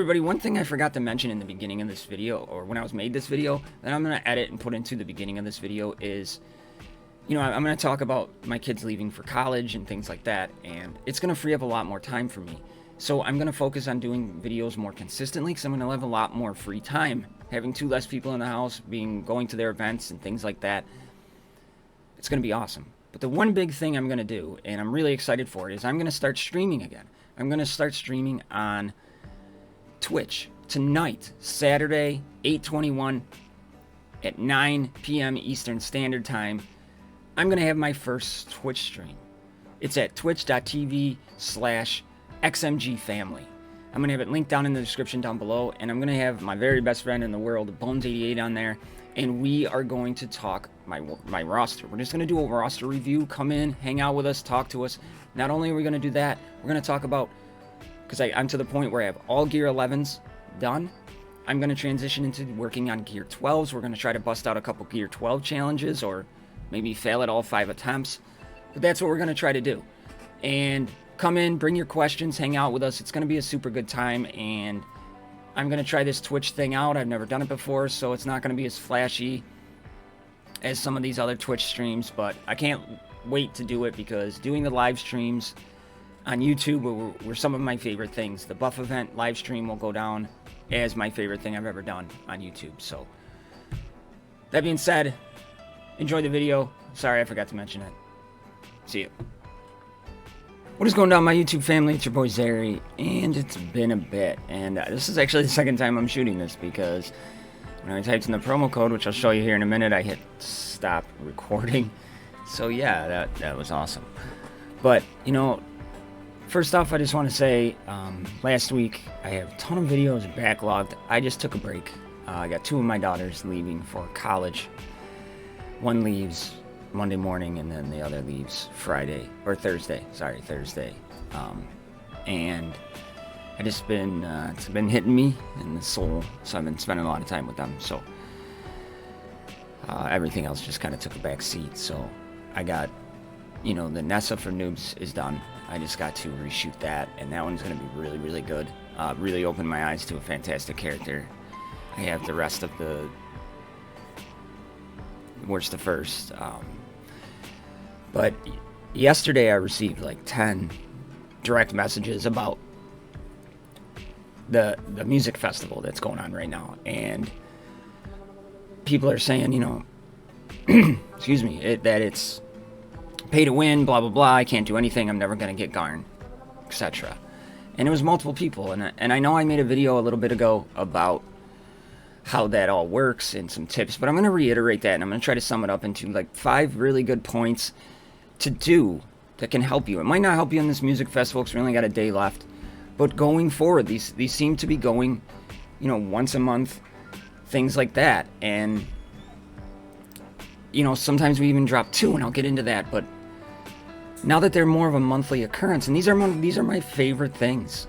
everybody, one thing I forgot to mention in the beginning of this video, or when I was made this video, that I'm going to edit and put into the beginning of this video is, you know, I'm going to talk about my kids leaving for college and things like that, and it's going to free up a lot more time for me. So I'm going to focus on doing videos more consistently because I'm going to have a lot more free time. Having 2 less people in the house, going to their events and things like that, it's going to be awesome. But the one big thing I'm going to do, and I'm really excited for it, is I'm going to start streaming again. I'm going to start streaming on Twitch tonight, Saturday, 8/21 at 9 p.m. Eastern Standard Time. I'm going to have my first Twitch stream. It's at twitch.tv/xmgfamily. I'm going to have it linked down in the description down below, and I'm going to have my very best friend in the world, Bones88, on there, and we are going to talk my roster. We're just going to do a roster review. Come in, hang out with us, talk to us. Not only are we going to do that, we're going to talk about, because I'm to the point where I have all Gear 11s done. I'm going to transition into working on Gear 12s. We're going to try to bust out a couple Gear 12 challenges, or maybe fail at all 5 attempts. But that's what we're going to try to do. And come in, bring your questions, hang out with us. It's going to be a super good time, and I'm going to try this Twitch thing out. I've never done it before, so it's not going to be as flashy as some of these other Twitch streams, but I can't wait to do it because doing the live streams on YouTube were some of my favorite things. The Buff event live stream will go down as my favorite thing I've ever done on YouTube. So that being said, enjoy the video. Sorry, I forgot to mention it. See you. What is going on, my YouTube family? It's your boy Zary, and it's been a bit. And this is actually the second time I'm shooting this because when I typed in the promo code, which I'll show you here in a minute, I hit stop recording. So yeah, that was awesome. But, you know, first off, I just want to say, last week I have a ton of videos backlogged. I just took a break. I got 2 of my daughters leaving for college. One leaves Monday morning, and then the other leaves Thursday. And I just been, it's been hitting me in the soul, so I've been spending a lot of time with them. So everything else just kind of took a back seat. So I got, you know, the Nessa for Noobs is done. I just got to reshoot that, and that one's going to be really, really good. Really opened my eyes to a fantastic character. I have the rest of the worst to first. But yesterday I received like 10 direct messages about the music festival that's going on right now, and people are saying, you know, excuse me, that it's pay to win, blah blah blah, I can't do anything, I'm never gonna get Garn, etc. And it was multiple people, and I know I made a video a little bit ago about how that all works and some tips, but I'm gonna reiterate that, and I'm gonna try to sum it up into like 5 really good points to do that can help you. It might not help you in this music festival because we only got a day left, but going forward, these seem to be going, you know, once a month, things like that. And you know, sometimes we even drop 2, and I'll get into that. But now that they're more of a monthly occurrence, and these are my favorite things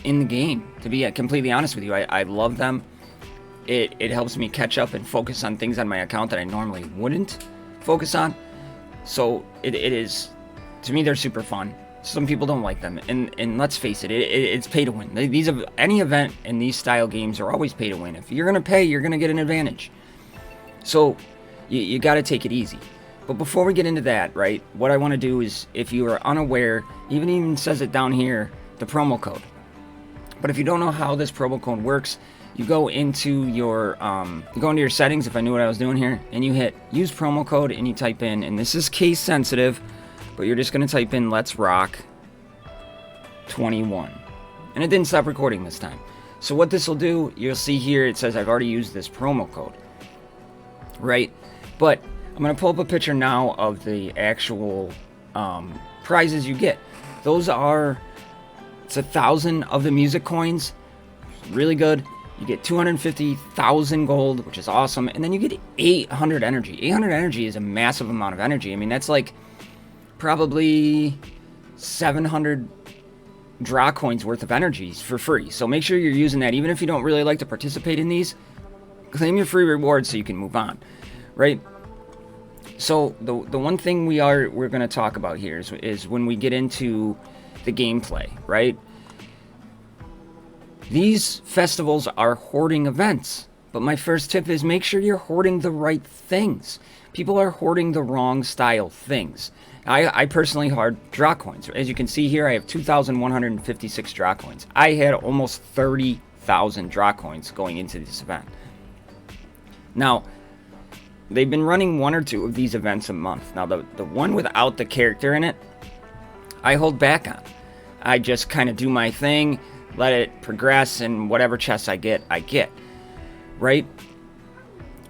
in the game, to be completely honest with you. I love them. It helps me catch up and focus on things on my account that I normally wouldn't focus on. So it is, to me, they're super fun. Some people don't like them, and let's face it, it's pay to win. Any event in these style games are always pay to win. If you're gonna pay, you're gonna get an advantage. So you got to take it easy. But before we get into that, right, what I want to do is, if you are unaware, even says it down here, the promo code. But if you don't know how this promo code works, you go into your settings, if I knew what I was doing here, and you hit use promo code, and you type in, and this is case sensitive, but you're just going to type in Let's Rock 21. And it didn't stop recording this time. So what this will do, you'll see here, it says I've already used this promo code, right? But I'm going to pull up a picture now of the actual prizes you get. Those are, it's 1,000 of the music coins, really good. You get 250,000 gold, which is awesome, and then you get 800 energy. 800 energy is a massive amount of energy. I mean, that's like probably 700 draw coins worth of energies for free. So make sure you're using that, even if you don't really like to participate in these. Claim your free rewards so you can move on, right? So the one thing we're going to talk about here is when we get into the gameplay, right? These festivals are hoarding events, but my first tip is make sure you're hoarding the right things. People are hoarding the wrong style things. I personally hoard draw coins. As you can see here, I have 2,156 draw coins. I had almost 30,000 draw coins going into this event. Now, they've been running one or two of these events a month. Now, the one without the character in it, I hold back on. I just kind of do my thing, let it progress, and whatever chests I get, right?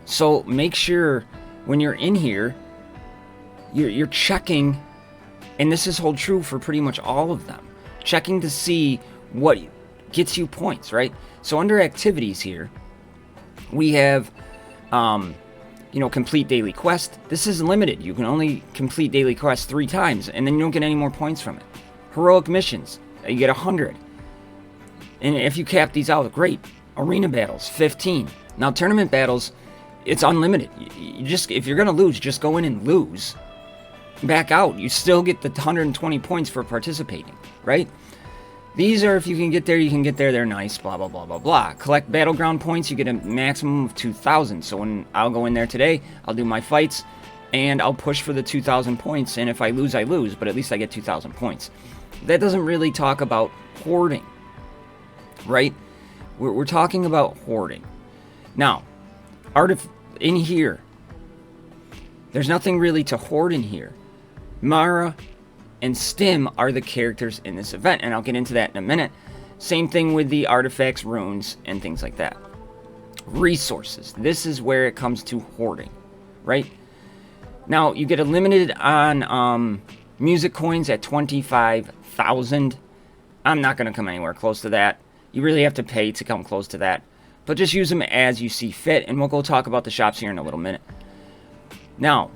So make sure when you're in here, you're checking, and this is hold true for pretty much all of them, checking to see what gets you points, right? So under activities here, we have, complete daily quest. This is limited. You can only complete daily quest 3 times, and then you don't get any more points from it. Heroic missions, you get 100. And if you cap these out, great. Arena battles, 15. Now tournament battles, it's unlimited. You just, if you're gonna lose, just go in and lose. Back out. You still get the 120 points for participating, right? These are, if you can get there, you can get there. They're nice, blah, blah, blah, blah, blah. Collect battleground points, you get a maximum of 2,000. So when I'll go in there today, I'll do my fights, and I'll push for the 2,000 points. And if I lose, I lose, but at least I get 2,000 points. That doesn't really talk about hoarding, right? We're talking about hoarding. Now, in here, there's nothing really to hoard in here. Mara and Stim are the characters in this event, and I'll get into that in a minute. Same thing with the artifacts, runes, and things like that. Resources. This is where it comes to hoarding, right? Now, you get a limited on music coins at 25,000. I'm not going to come anywhere close to that. You really have to pay to come close to that. But just use them as you see fit, and we'll go talk about the shops here in a little minute. Now,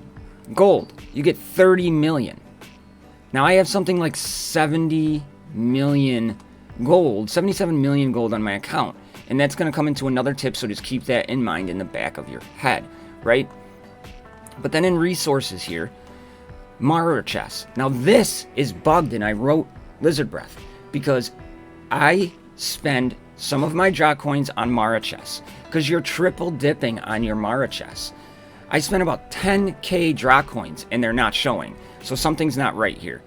gold. You get 30 million. Now, I have something like 70 million gold, 77 million gold on my account. And that's going to come into another tip, so just keep that in mind in the back of your head, right? But then in resources here, Mara chests. Now, this is bugged, and I wrote Lizard Breath because I spend some of my draw coins on Mara chests because you're triple dipping on your Mara chests. I spent about 10k draw coins, and they're not showing. So something's not right here.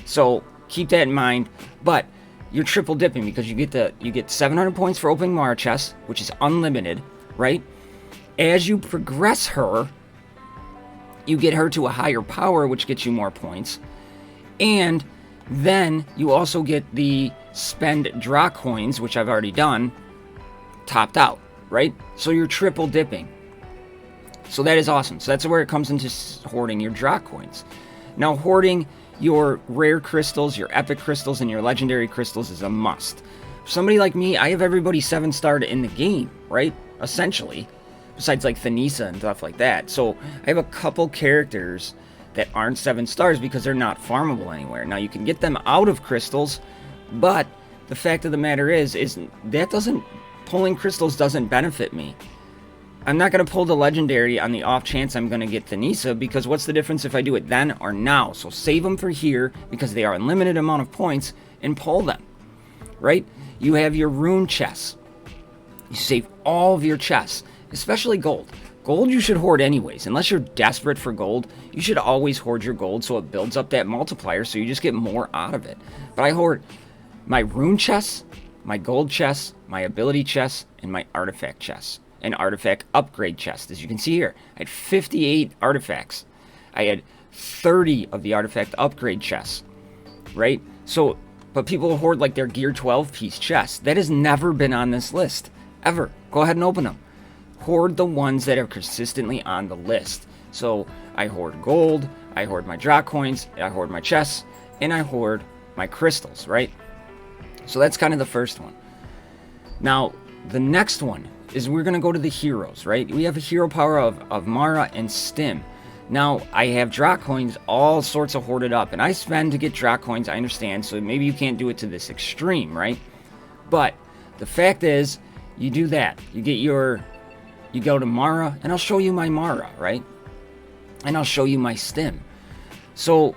So keep that in mind. But you're triple dipping because you get 700 points for opening Mara chests, which is unlimited, right? As you progress her, you get her to a higher power, which gets you more points. And then you also get the spend draw coins, which I've already done, topped out, right? So you're triple dipping. So that is awesome. So that's where it comes into hoarding your draw coins. Now, hoarding your rare crystals, your epic crystals, and your legendary crystals is a must. For somebody like me, I have everybody 7-starred in the game, right? Essentially. Besides like Thanisa and stuff like that. So I have a couple characters that aren't 7 stars because they're not farmable anywhere. Now, you can get them out of crystals, but the fact of the matter is that pulling crystals doesn't benefit me. I'm not going to pull the legendary on the off chance I'm going to get Thanisa, because what's the difference if I do it then or now? So save them for here because they are unlimited amount of points and pull them, right? You have your rune chests. You save all of your chests, especially gold. Gold you should hoard anyways. Unless you're desperate for gold, you should always hoard your gold so it builds up that multiplier so you just get more out of it. But I hoard my rune chests, my gold chests, my ability chests, and my artifact chests. An artifact upgrade chest. As you can see here, I had 58 artifacts. I had 30 of the artifact upgrade chests, right? So, but people hoard like their gear 12 piece chests. That has never been on this list, ever. Go ahead and open them. Hoard the ones that are consistently on the list. So, I hoard gold, I hoard my draw coins, I hoard my chests, and I hoard my crystals, right? So that's kind of the first one. Now, the next one is we're going to go to the heroes, right? We have a hero power of Mara and Stim. Now, I have draw coins all sorts of hoarded up, and I spend to get draw coins, I understand, so maybe you can't do it to this extreme, right? But the fact is, you do that. You go to Mara, and I'll show you my Mara, right? And I'll show you my Stim. So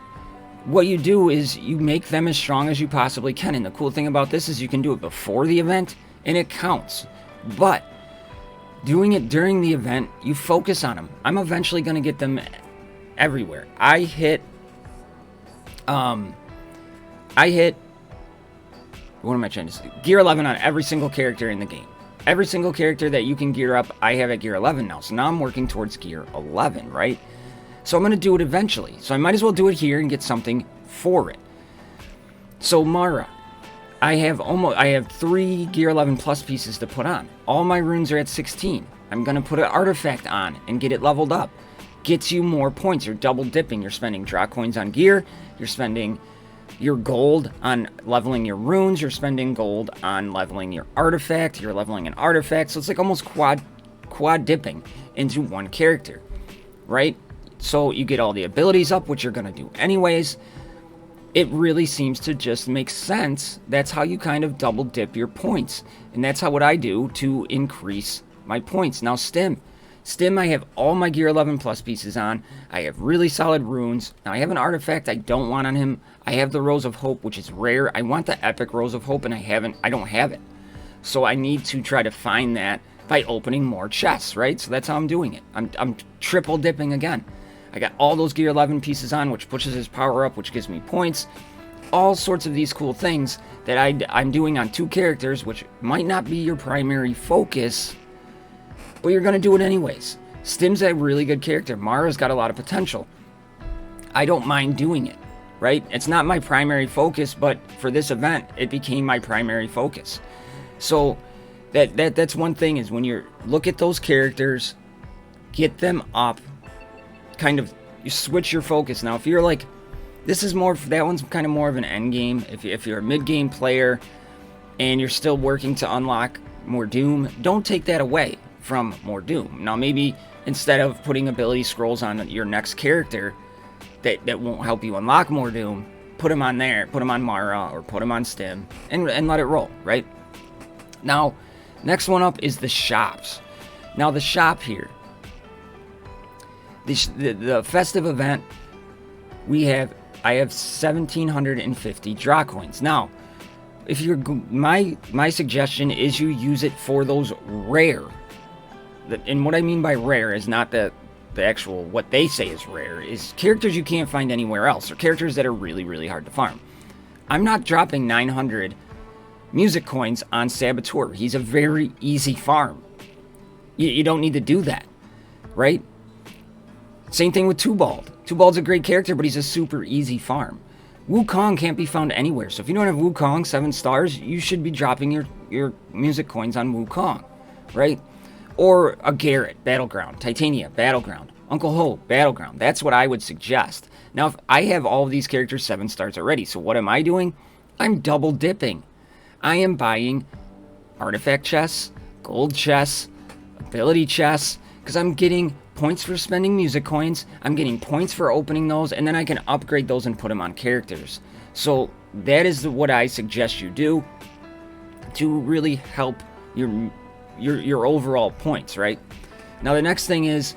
what you do is you make them as strong as you possibly can, and the cool thing about this is you can do it before the event, and it counts. But doing it during the event, you focus on them. I'm eventually going to get them everywhere. I hit, what am I trying to say? Gear 11 on every single character in the game. Every single character that you can gear up, I have at gear 11 now. So now I'm working towards gear 11, right? So I'm going to do it eventually. So I might as well do it here and get something for it. So Mara, I have 3 gear 11 plus pieces to put on. All my runes are at 16. I'm going to put an artifact on and get it leveled up. Gets you more points. You're double dipping. You're spending draw coins on gear. You're spending your gold on leveling your runes. You're spending gold on leveling your artifact. You're leveling an artifact. So it's like almost quad dipping into one character, right? So you get all the abilities up, which you're going to do anyways. It really seems to just make sense. That's how you kind of double dip your points. And that's what I do to increase my points. Now Stim, I have all my gear 11 plus pieces on. I have really solid runes. Now I have an artifact I don't want on him. I have the Rose of Hope, which is rare. I want the epic Rose of Hope, and I don't have it. So I need to try to find that by opening more chests, right? So that's how I'm doing it. I'm triple dipping again. I got all those gear 11 pieces on, which pushes his power up, which gives me points. All sorts of these cool things that I'm doing on 2 characters, which might not be your primary focus, but you're going to do it anyways. Stim's a really good character. Mara's got a lot of potential. I don't mind doing it, right? It's not my primary focus, but for this event, it became my primary focus. So that's one thing, is when you look at those characters, get them up, kind of you switch your focus. Now if you're like, this is more, that one's kind of more of an end game. If you're a mid game player and you're still working to unlock more Doom, don't take that away from more Doom. Now maybe instead of putting ability scrolls on your next character that won't help you unlock more Doom, put them on there, put them on Mara or put them on Stim and let it roll, right? Now next one up is the shops. Now the shop here, the festive event, I have 1,750 draw coins. Now, if you're my suggestion is you use it for those rare. And what I mean by rare is not the actual what they say is rare, is characters you can't find anywhere else, or characters that are really, really hard to farm. I'm not dropping 900 music coins on Saboteur. He's a very easy farm. You don't need to do that, right? Same thing with Tubald. Tubald's a great character, but he's a super easy farm. Wukong can't be found anywhere. So if you don't have Wukong 7 stars, you should be dropping your music coins on Wukong, right? Or a Garrett, Battleground. Titania, Battleground. Uncle Ho, Battleground. That's what I would suggest. Now, if I have all of these characters 7 stars already, so what am I doing? I'm double dipping. I am buying artifact chests, gold chests, ability chests, because I'm getting points for spending music coins, I'm getting points for opening those, and then I can upgrade those and put them on characters. So that is what I suggest you do to really help your overall points, right? Now the next thing is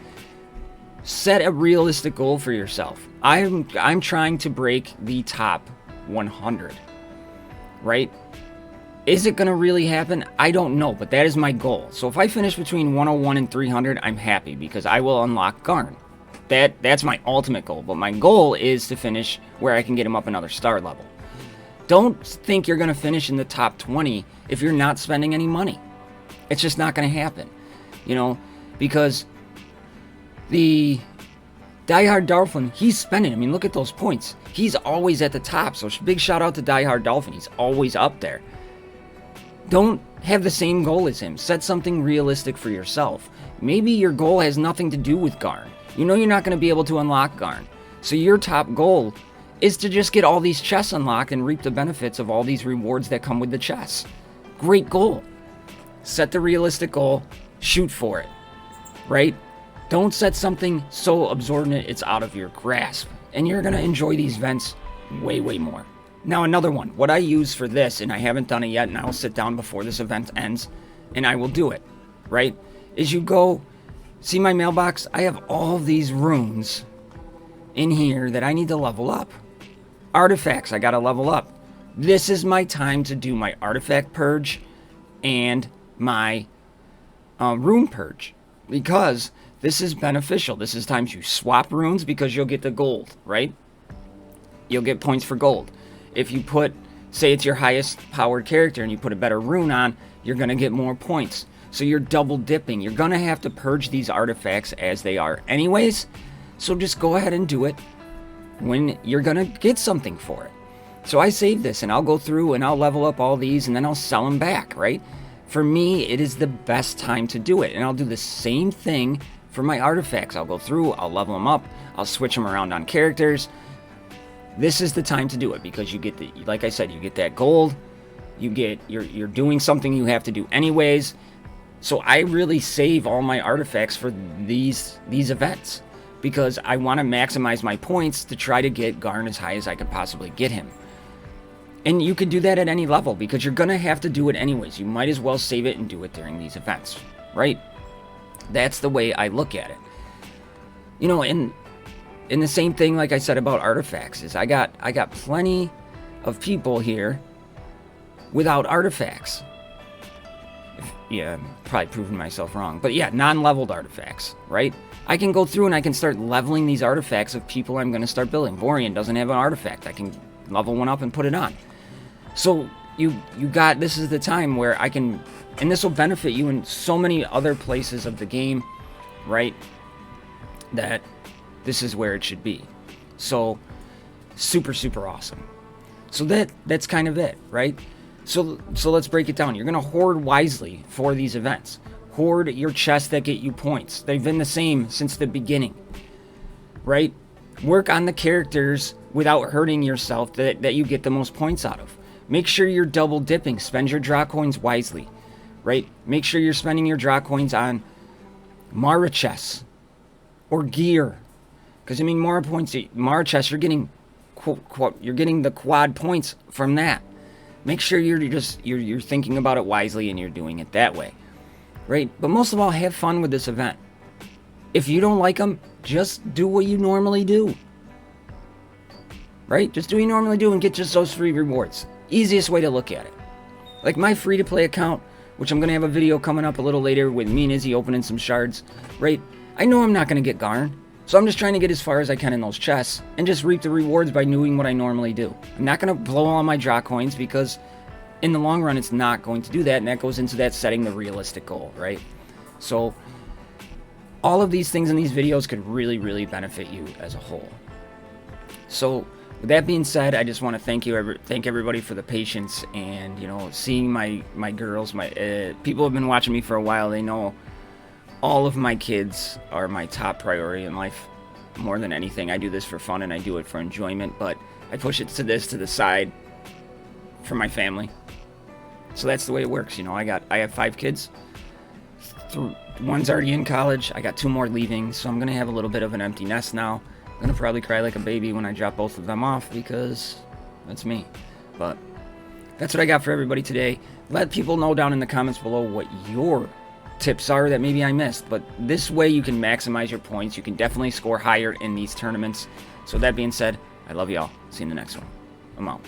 set a realistic goal for yourself. I'm trying to break the top 100, right? Is it going to really happen? I don't know, but that is my goal. So if I finish between 101 and 300, I'm happy because I will unlock Garn. That's my ultimate goal, but my goal is to finish where I can get him up another star level. Don't think you're going to finish in the top 20 if you're not spending any money. It's just not going to happen, because the Diehard Dolphin, he's spending. I mean, look at those points. He's always at the top, so big shout out to Diehard Dolphin. He's always up there. Don't have the same goal as him. Set something realistic for yourself. Maybe your goal has nothing to do with Garn. You know you're not going to be able to unlock Garn. So your top goal is to just get all these chests unlocked and reap the benefits of all these rewards that come with the chests. Great goal. Set the realistic goal. Shoot for it. Right? Don't set something so absorbent it's out of your grasp. And you're going to enjoy these events way, way more. Now another one, what I use for this, and I haven't done it yet, and I'll sit down before this event ends, and I will do it, right? Is you go, see my mailbox? I have all these runes in here that I need to level up. Artifacts, I gotta level up. This is my time to do my artifact purge and my rune purge, because this is beneficial. This is times you swap runes because you'll get the gold, right? You'll get points for gold. If you put, say it's your highest powered character and you put a better rune on, you're going to get more points. So you're double dipping. You're going to have to purge these artifacts as they are anyways. So just go ahead and do it when you're going to get something for it. So I save this and I'll go through and I'll level up all these and then I'll sell them back, right? For me, it is the best time to do it. And I'll do the same thing for my artifacts. I'll go through, I'll level them up, I'll switch them around on characters. This is the time to do it because you get the, like I said, you get that gold. You get, you're doing something you have to do anyways. So I really save all my artifacts for these events because I want to maximize my points to try to get Garn as high as I could possibly get him. And you can do that at any level because you're going to have to do it anyways. You might as well save it and do it during these events, right? That's the way I look at it. You know, and the same thing like I said about artifacts is I got plenty of people here without artifacts. Yeah, I'm probably proving myself wrong. But yeah, non-leveled artifacts, right? I can go through and I can start leveling these artifacts of people I'm going to start building. Vorian doesn't have an artifact. I can level one up and put it on. So you got, this is the time where I can, and this will benefit you in so many other places of the game, right? That this is where it should be. So super, super awesome. So that's kind of it, right? So let's break it down. You're going to hoard wisely for these events. Hoard your chests that get you points. They've been the same since the beginning, right? Work on the characters without hurting yourself that you get the most points out of. Make sure you're double dipping. Spend your draw coins wisely, right? Make sure you're spending your draw coins on Mara chests or gear. Because, I mean, Mara chests, you're getting, quote, you're getting the quad points from that. Make sure you're thinking about it wisely and you're doing it that way, right? But most of all, have fun with this event. If you don't like them, just do what you normally do, right? Just do what you normally do and get just those free rewards. Easiest way to look at it. Like my free-to-play account, which I'm going to have a video coming up a little later with me and Izzy opening some shards, right? I know I'm not going to get Garn, so I'm just trying to get as far as I can in those chests and just reap the rewards by doing what I normally do. I'm not going to blow all my draw coins because in the long run, it's not going to do that, and that goes into that setting the realistic goal, right? So all of these things in these videos could really, really benefit you as a whole. So with that being said, I just want to thank everybody for the patience and, you know, seeing my girls. People have been watching me for a while. They know all of my kids are my top priority in life more than anything. I do this for fun and I do it for enjoyment, but I push it to the side for my family. So that's the way it works. You know, I have 5 kids. One's already in college. I got 2 more leaving, so I'm going to have a little bit of an empty nest now. I'm going to probably cry like a baby when I drop both of them off because that's me. But that's what I got for everybody today. Let people know down in the comments below what your tips are that maybe I missed. But this way you can maximize your points. You can definitely score higher in these tournaments. So that being said, I love y'all. See you in the next one. I'm out.